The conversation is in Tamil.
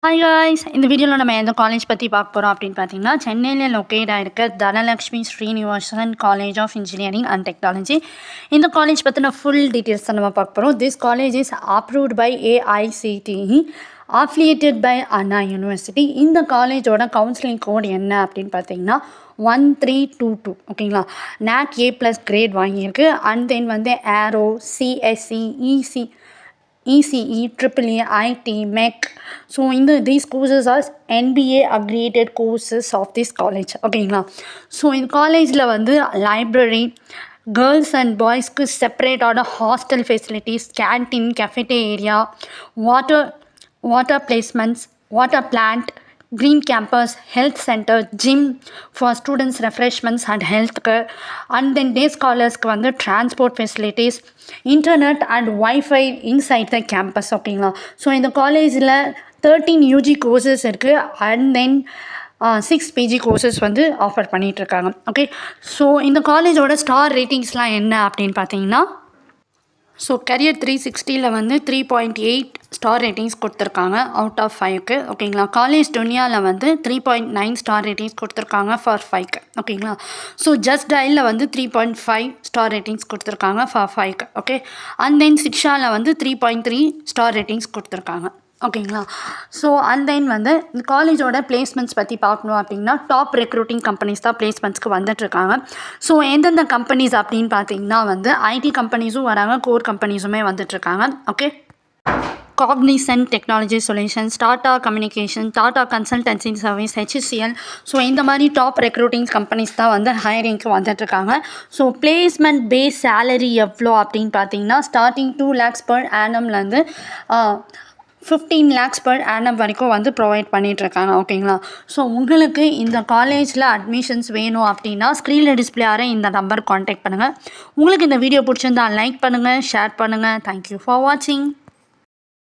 ஹாய் காய்ஸ், இந்த வீடியோவில் நம்ம எந்த காலேஜ் பற்றி பார்க்க போகிறோம் அப்படின்னு பார்த்தீங்கன்னா, சென்னையில் லொக்கேட் ஆகிருக்க Dhanalakshmi Srinivasan college of engineering and technology. இந்த காலேஜ் பற்றின ஃபுல் டீட்டெயில்ஸ் தான் நம்ம பார்க்க போகிறோம். This college is approved by AICTE, affiliated by Anna university. இந்த காலேஜோட கவுன்சிலிங் கோட் என்ன அப்படின்னு பார்த்தீங்கன்னா 1322. ஓகேங்களா. NAC A+ கிரேட் வாங்கியிருக்கு. அண்ட் தென் வந்து aero, CSE, ECE, EEE, IT, MEC. So these courses are NBA accredited courses of this college. ஓகேங்களா. ஸோ இந்த காலேஜில் வந்து லைப்ரரி, கேர்ள்ஸ் அண்ட் பாய்ஸ்க்கு செப்பரேட்டான hostel facilities, canteen, cafeteria, water placements, water plant, green campus, health center, gym for students refreshments and health care. And then day scholars க்கு வந்து transport facilities, internet and Wi-Fi inside the campus. ஓகேங்களா. ஸோ இந்த காலேஜில் 13 UG கோர்சஸ் இருக்குது. அண்ட் தென் 6 PG கோர்சஸ் வந்து ஆஃபர் பண்ணிகிட்ருக்காங்க. ஓகே. ஸோ இந்த காலேஜோட ஸ்டார் ரேட்டிங்ஸ்லாம் என்ன அப்படின்னு பார்த்தீங்கன்னா, ஸோ Career 360ல் வந்து 3.8 ஸ்டார் ரேட்டிங்ஸ் கொடுத்துருக்காங்க அவுட் ஆஃப் 5க்கு. ஓகேங்களா. காலேஜ் துனியாவில் வந்து 3.9 ஸ்டார் ரேட்டிங்ஸ் கொடுத்துருக்காங்க ஃபார் 5க்கு. ஓகேங்களா. ஸோ ஜஸ்ட் டயலில் வந்து 3.5 ஸ்டார் ரேட்டிங்ஸ் கொடுத்துருக்காங்க ஃபார் 5க்கு. ஓகே. அண்ட் தென் சிக்ஷாவில் வந்து 3.3 ஸ்டார் ரேட்டிங்ஸ் கொடுத்துருக்காங்க. ஓகேங்களா. ஸோ அண்ட் தென் வந்து இந்த காலேஜோட பிளேஸ்மெண்ட்ஸ் பற்றி பார்க்கணும் அப்படின்னா, டாப் ரெக்ரூட்டிங் கம்பெனிஸ் தான் பிளேஸ்மெண்ட்ஸ்க்கு வந்துட்டுருக்காங்க. ஸோ எந்தெந்த கம்பெனிஸ் அப்படின்னு பார்த்தீங்கன்னா வந்து ஐடி கம்பெனிஸும் வராங்க, கோர் கம்பெனிஸுமே வந்துட்டுருக்காங்க. Okay. Cognizant technology solutions, Tata communication, Tata consultancy service, HCL. So இந்த மாதிரி டாப் ரெக்ரூட்டிங் கம்பெனிஸ் தான் வந்து ஹையரிங்க்கு வந்துட்டுருக்காங்க. ஸோ பிளேஸ்மெண்ட் பேஸ் சேலரி எவ்வளோ அப்படின்னு பார்த்தீங்கன்னா, starting 2 lakhs per annumலேருந்து 15 lakhs per annum வரைக்கும் வந்து ப்ரொவைட் பண்ணிகிட்ருக்காங்க. ஓகேங்களா. ஸோ உங்களுக்கு இந்த காலேஜில் அட்மிஷன்ஸ் வேணும் அப்படின்னா ஸ்க்ரீனில் டிஸ்பிளே ஆகிற இந்த நம்பர் கான்டாக்ட் பண்ணுங்கள். உங்களுக்கு இந்த வீடியோ பிடிச்சிருந்தா லைக் பண்ணுங்கள், ஷேர் பண்ணுங்கள். தேங்க்யூ ஃபார் வாட்சிங்.